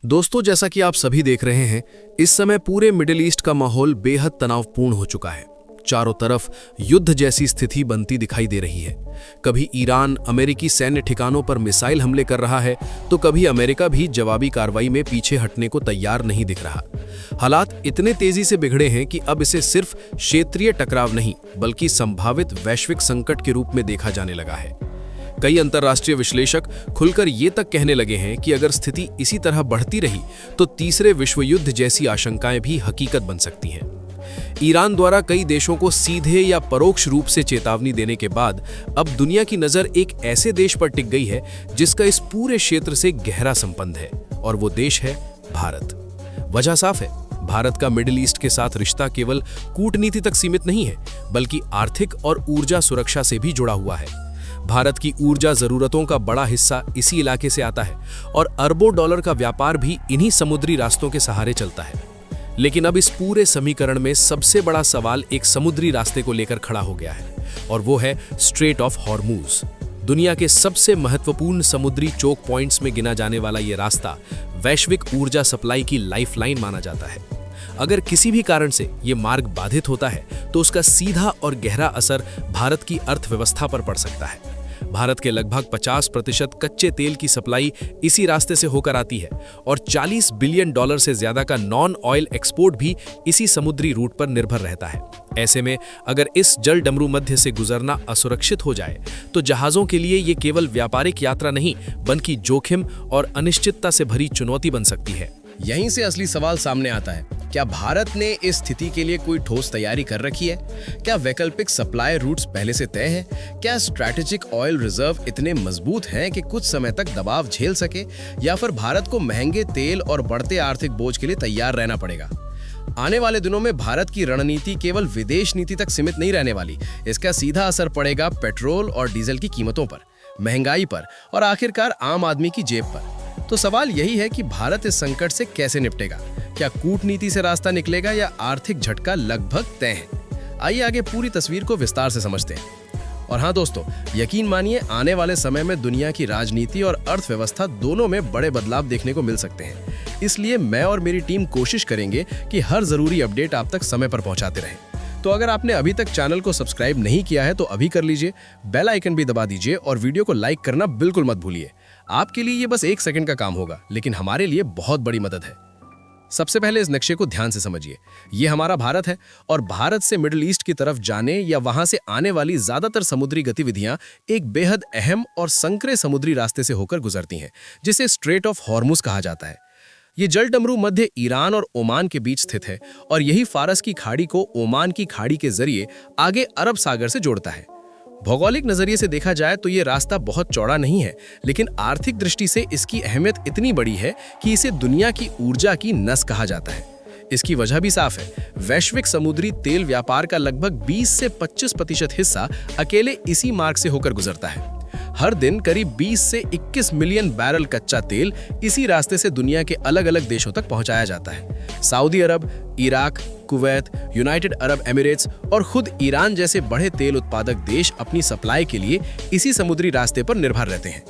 दोस्तों, जैसा कि आप सभी देख रहे हैं, इस समय पूरे मिडिल ईस्ट का माहौल बेहद तनावपूर्ण हो चुका है। चारों तरफ युद्ध जैसी स्थिति बनती दिखाई दे रही है। कभी ईरान अमेरिकी सैन्य ठिकानों पर मिसाइल हमले कर रहा है, तो कभी अमेरिका भी जवाबी कार्रवाई में पीछे हटने को तैयार नहीं दिख रहा। हालात इतने तेजी से बिगड़े हैं कि अब इसे सिर्फ क्षेत्रीय टकराव नहीं, बल्कि संभावित वैश्विक संकट के रूप में देखा जाने लगा है। कई अंतर्राष्ट्रीय विश्लेषक खुलकर ये तक कहने लगे हैं कि अगर स्थिति इसी तरह बढ़ती रही तो तीसरे विश्व युद्ध जैसी आशंकाएं भी हकीकत बन सकती हैं। ईरान द्वारा कई देशों को सीधे या परोक्ष रूप से चेतावनी देने के बाद अब दुनिया की नजर एक ऐसे देश पर टिक गई है जिसका इस पूरे क्षेत्र से गहरा संबंध है, और वो देश है भारत। वजह साफ है, भारत का मिडिल ईस्ट के साथ रिश्ता केवल कूटनीति तक सीमित नहीं है, बल्कि आर्थिक और ऊर्जा सुरक्षा से भी जुड़ा हुआ है। भारत की ऊर्जा जरूरतों का बड़ा हिस्सा इसी इलाके से आता है और अरबों डॉलर का व्यापार भी इन्हीं समुद्री रास्तों के सहारे चलता है। लेकिन अब इस पूरे समीकरण में सबसे बड़ा सवाल एक समुद्री रास्ते को लेकर खड़ा हो गया है, और वो है स्ट्रेट ऑफ हॉर्मूज। दुनिया के सबसे महत्वपूर्ण समुद्री चोक पॉइंट्स में गिना जाने वाला ये रास्ता वैश्विक ऊर्जा सप्लाई की लाइफलाइन माना जाता है। अगर किसी भी कारण से ये मार्ग बाधित होता है तो उसका सीधा और गहरा असर भारत की अर्थव्यवस्था पर पड़ सकता है। भारत के लगभग 50% कच्चे तेल की सप्लाई इसी रास्ते से होकर आती है, और $40 बिलियन से ज्यादा का नॉन ऑयल एक्सपोर्ट भी इसी समुद्री रूट पर निर्भर रहता है। ऐसे में अगर इस जल डमरू मध्य से गुजरना असुरक्षित हो जाए तो जहाजों के लिए ये केवल व्यापारिक यात्रा नहीं, बल्कि जोखिम और अनिश्चितता से भरी चुनौती बन सकती है। यहीं से असली सवाल सामने आता है, क्या भारत ने इस स्थिति के लिए कोई ठोस तैयारी कर रखी है? क्या वैकल्पिक सप्लाई रूट्स पहले से तय हैं? क्या स्ट्रैटेजिक ऑयल रिजर्व इतने मजबूत हैं कि कुछ समय तक दबाव झेल सके, या फिर भारत को महंगे तेल और बढ़ते आर्थिक बोझ के लिए तैयार रहना पड़ेगा? आने वाले दिनों में भारत की रणनीति केवल विदेश नीति तक सीमित नहीं रहने वाली। इसका सीधा असर पड़ेगा पेट्रोल और डीजल की कीमतों पर, महंगाई पर और आखिरकार आम आदमी की जेब पर। तो सवाल यही है कि भारत इस संकट से कैसे निपटेगा? क्या कूटनीति से रास्ता निकलेगा या आर्थिक झटका लगभग तय है? आइए आगे पूरी तस्वीर को विस्तार से समझते हैं। और हाँ दोस्तों, यकीन मानिए, आने वाले समय में दुनिया की राजनीति और अर्थव्यवस्था दोनों में बड़े बदलाव देखने को मिल सकते हैं। इसलिए मैं और मेरी टीम कोशिश करेंगे कि हर जरूरी अपडेट आप तक समय पर पहुंचाते रहें। तो अगर आपने अभी तक चैनल को सब्सक्राइब नहीं किया है तो अभी कर लीजिए, बेल आइकन भी दबा दीजिए और वीडियो को लाइक करना बिल्कुल मत भूलिए। आपके लिए ये बस 1 सेकंड का काम होगा, लेकिन हमारे लिए बहुत बड़ी मदद है। सबसे पहले इस नक्शे को ध्यान से समझिए। ये हमारा भारत है, और भारत से मिडिल ईस्ट की तरफ जाने या वहां से आने वाली ज्यादातर समुद्री गतिविधियां एक बेहद अहम और संकरे समुद्री रास्ते से होकर गुजरती हैं, जिसे स्ट्रेट ऑफ हॉर्मुज कहा जाता है। ये जल डमरू मध्य ईरान और ओमान के बीच स्थित है, और यही फारस की खाड़ी को ओमान की खाड़ी के जरिए आगे अरब सागर से जोड़ता है। भौगोलिक नजरिए से देखा जाए तो ये रास्ता बहुत चौड़ा नहीं है, लेकिन आर्थिक दृष्टि से इसकी अहमियत इतनी बड़ी है कि इसे दुनिया की ऊर्जा की नस कहा जाता है। इसकी वजह भी साफ है। वैश्विक समुद्री तेल व्यापार का लगभग 20 से 25% हिस्सा अकेले इसी मार्ग से होकर गुजरता है। हर दिन करीब 20 से 21 मिलियन बैरल कच्चा तेल इसी रास्ते से दुनिया के अलग अलग देशों तक पहुंचाया जाता है। Saudi Arab, Iraq, Kuwait, United Arab Emirates और खुद ईरान जैसे बड़े तेल उत्पादक देश अपनी सप्लाई के लिए इसी समुद्री रास्ते पर निर्भर रहते हैं।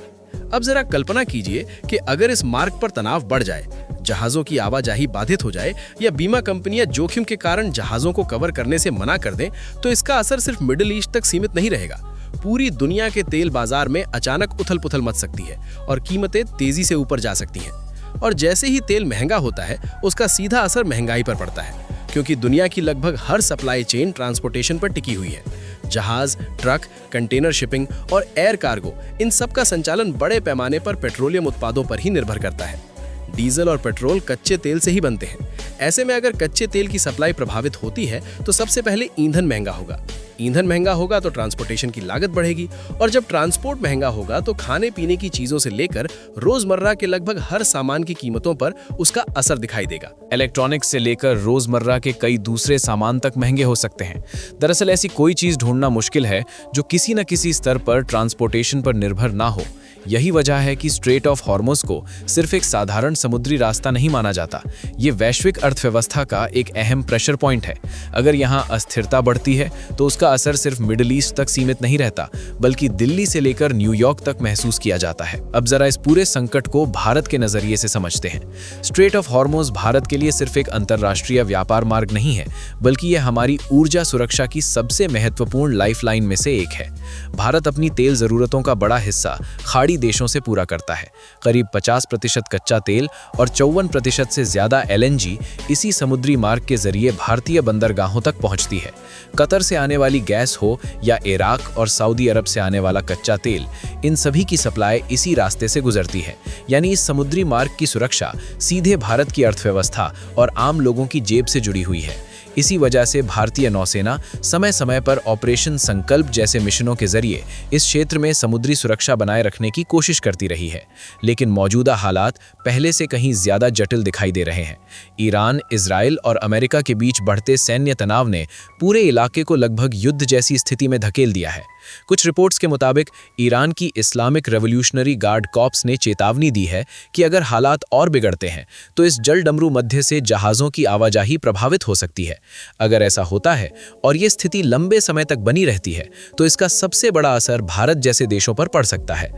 अब जरा कल्पना कीजिए कि अगर इस मार्ग पर तनाव बढ़ जाए, जहाजों की आवाजाही बाधित हो जाए या बीमा कंपनियां जोखिम के कारण जहाजों को कवर करने से मना कर दें, तो इसका असर सिर्फ मिडिल ईस्ट तक सीमित नहीं रहेगा। पूरी दुनिया के तेल बाजार में अचानक उथल-पुथल मच सकती है और कीमतें तेजी से ऊपर जा सकती हैं। और जैसे ही तेल महंगा होता है, उसका सीधा असर महंगाई पर पड़ता है, क्योंकि दुनिया की लगभग हर सप्लाई चेन ट्रांसपोर्टेशन पर टिकी हुई है। जहाज, ट्रक, कंटेनर शिपिंग और एयर कार्गो, इन सब का संचालन बड़े पैमाने पर पेट्रोलियम उत्पादों पर ही निर्भर करता है। डीजल और पेट्रोल कच्चे तेल से ही बनते हैं। ऐसे में अगर कच्चे तेल की सप्लाई प्रभावित होती है तो सबसे पहले ईंधन महंगा होगा। ईंधन महंगा होगा तो ट्रांसपोर्टेशन की लागत बढ़ेगी, और जब ट्रांसपोर्ट महंगा होगा तो खाने पीने की चीजों से लेकर रोजमर्रा के लगभग हर सामान की कीमतों पर उसका असर दिखाई देगा। इलेक्ट्रॉनिक्स से लेकर रोजमर्रा के कई दूसरे सामान तक महंगे हो सकते हैं। दरअसल ऐसी कोई चीज ढूंढना मुश्किल है जो किसी न किसी स्तर पर ट्रांसपोर्टेशन पर निर्भर ना हो। यही वजह है कि स्ट्रेट ऑफ हॉर्मुज को सिर्फ एक साधारण समुद्री रास्ता नहीं माना जाता। ये वैश्विक अर्थव्यवस्था का एक अहम प्रेशर पॉइंट है। अगर यहाँ अस्थिरता बढ़ती है तो उसका इसका असर सिर्फ मिडिल ईस्ट तक सीमित नहीं रहता, बल्कि दिल्ली से लेकर न्यूयॉर्क तक महसूस किया जाता है। अब जरा इस पूरे संकट को भारत के नजरिए से समझते हैं। स्ट्रेट ऑफ हॉर्मुज़ भारत के लिए सिर्फ एक अंतर्राष्ट्रीय व्यापार मार्ग नहीं है, बल्कि यह हमारी ऊर्जा सुरक्षा की सबसे महत्वपूर्ण लाइफलाइन में से एक है। भारत अपनी तेल जरूरतों का बड़ा हिस्सा खाड़ी देशों से पूरा करता है। करीब 50% कच्चा तेल और 54% से ज्यादा LNG इसी समुद्री मार्ग के जरिए भारतीय बंदरगाहों तक पहुंचती है। कतर से आने वाली गैस हो या इराक और सऊदी अरब से आने वाला कच्चा तेल, इन सभी की सप्लाई इसी रास्ते से गुजरती है। यानी इस समुद्री मार्ग की सुरक्षा सीधे भारत की अर्थव्यवस्था और आम लोगों की जेब से जुड़ी हुई है। इसी वजह से भारतीय नौसेना समय समय पर ऑपरेशन संकल्प जैसे मिशनों के जरिए इस क्षेत्र में समुद्री सुरक्षा बनाए रखने की कोशिश करती रही है। लेकिन मौजूदा हालात पहले से कहीं ज्यादा जटिल दिखाई दे रहे हैं। ईरान, इजराइल और अमेरिका के बीच बढ़ते सैन्य तनाव ने पूरे इलाके को लगभग युद्ध जैसी स्थिति में धकेल दिया है। कुछ रिपोर्ट्स के मुताबिक ईरान की इस्लामिक रेवोल्यूशनरी गार्ड कॉर्प्स ने चेतावनी दी है कि अगर हालात और बिगड़ते हैं तो इस जलडमरू मध्य से जहाज़ों की आवाजाही प्रभावित हो सकती है। अगर ऐसा होता है और ये स्थिति लंबे समय तक बनी रहती है तो इसका सबसे बड़ा असर भारत जैसे देशों पर पड़ सकता है।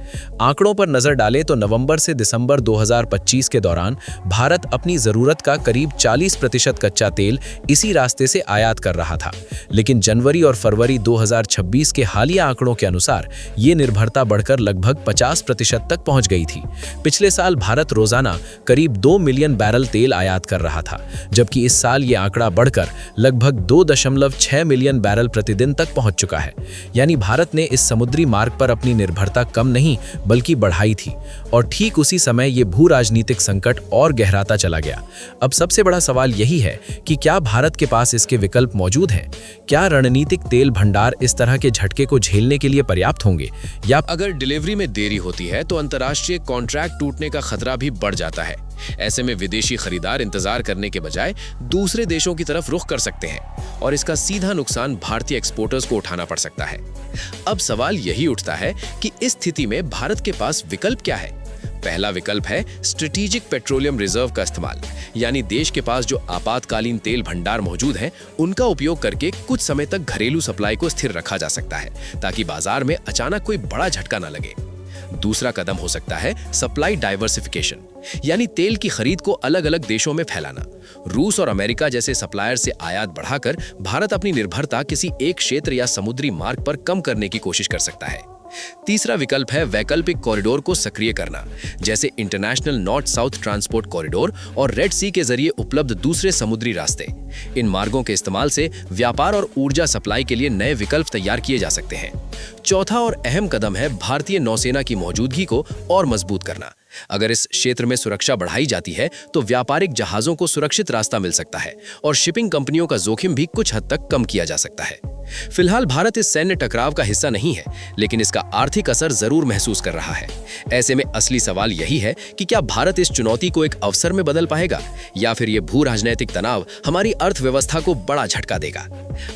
आंकड़ों पर नजर डालें तो नवंबर से दिसंबर 2025 के दौरान भारत अपनी जरूरत का करीब 40% कच्चा तेल इसी रास्ते से आयात कर रहा था। लेकिन जनवरी और फरवरी 2026 के हालिया आंकड़ों के अनुसार ये निर्भरता बढ़कर लगभग 50% तक पहुंच गई थी। पिछले साल भारत रोजाना करीब 2 मिलियन बैरल तेल आयात कर रहा था, जबकि इस साल ये आंकड़ा बढ़कर लगभग 2.6 मिलियन बैरल प्रतिदिन तक पहुंच चुका है। यानी भारत ने इस समुद्री मार्ग पर अपनी निर्भरता कम नहीं बल्कि बढ़ाई थी। और ठीक उसी समय ये भू राजनीतिक संकट और गहराता चला गया। अब सबसे बड़ा सवाल यही है कि क्या भारत के पास इसके विकल्प मौजूद हैं? क्या रणनीतिक तेल भंडार इस तरह के झटके को झेलने के लिए पर्याप्त होंगे, या अगर डिलीवरी में देरी होती है तो अंतर्राष्ट्रीय कॉन्ट्रैक्ट टूटने का खतरा भी बढ़ जाता है। ऐसे में विदेशी खरीदार इंतजार करने के बजाय दूसरे देशों की तरफ रुख कर सकते हैं और इसका सीधा नुकसान भारतीय एक्सपोर्टर्स को उठाना पड़ सकता है। अब सवाल यही उठता है कि इस स्थिति में भारत के पास विकल्प क्या है? पहला विकल्प है स्ट्रेटेजिक पेट्रोलियम रिजर्व का इस्तेमाल, यानी देश के पास जो आपातकालीन तेल भंडार मौजूद हैं, उनका उपयोग करके कुछ समय तक घरेलू सप्लाई को स्थिर रखा जा सकता है ताकि बाजार में अचानक कोई बड़ा झटका न लगे। दूसरा कदम हो सकता है सप्लाई डाइवर्सिफिकेशन, यानी तेल की खरीद को अलग अलग देशों में फैलाना। रूस और अमेरिका जैसे सप्लायर से आयात बढ़ाकर भारत अपनी निर्भरता किसी एक क्षेत्र या समुद्री मार्ग पर कम करने की कोशिश कर सकता है। तीसरा विकल्प है वैकल्पिक कॉरिडोर को सक्रिय करना, जैसे international north south transport corridor और रेड सी के जरिए उपलब्ध दूसरे समुद्री रास्ते। इन मार्गों के इस्तेमाल से व्यापार और ऊर्जा सप्लाई के लिए नए विकल्प तैयार किए जा सकते हैं। चौथा और अहम कदम है भारतीय नौसेना की मौजूदगी को और मजबूत करना। अगर इस क्षेत्र में सुरक्षा बढ़ाई जाती है तो व्यापारिक जहाजों को सुरक्षित रास्ता मिल सकता है और शिपिंग कंपनियों का जोखिम भी कुछ हद तक कम किया जा सकता है। फिलहाल भारत इस सैन्य टकराव का हिस्सा नहीं है, लेकिन इसका आर्थिक असर जरूर महसूस कर रहा है। ऐसे में असली सवाल यही है कि क्या भारत इस चुनौती को एक अवसर में बदल पाएगा या फिर ये भू राजनीतिक तनाव हमारी अर्थव्यवस्था को बड़ा झटका देगा।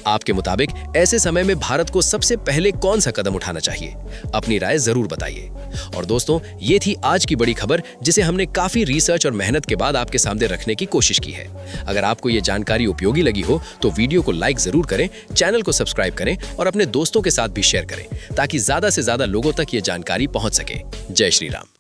आपके मुताबिक ऐसे समय में भारत को सबसे पहले कौन सा कदम उठाना चाहिए? अपनी राय जरूर बताइए। और दोस्तों, ये थी आज की बड़ी खबर जिसे हमने काफी रिसर्च और मेहनत के बाद आपके सामने रखने की कोशिश की है। अगर आपको ये जानकारी उपयोगी लगी हो तो वीडियो को लाइक जरूर करें, चैनल को सब्सक्राइब करें और अपने दोस्तों के साथ भी शेयर करें ताकि ज्यादा से ज्यादा लोगों तक ये जानकारी पहुंच सके। जय श्री राम।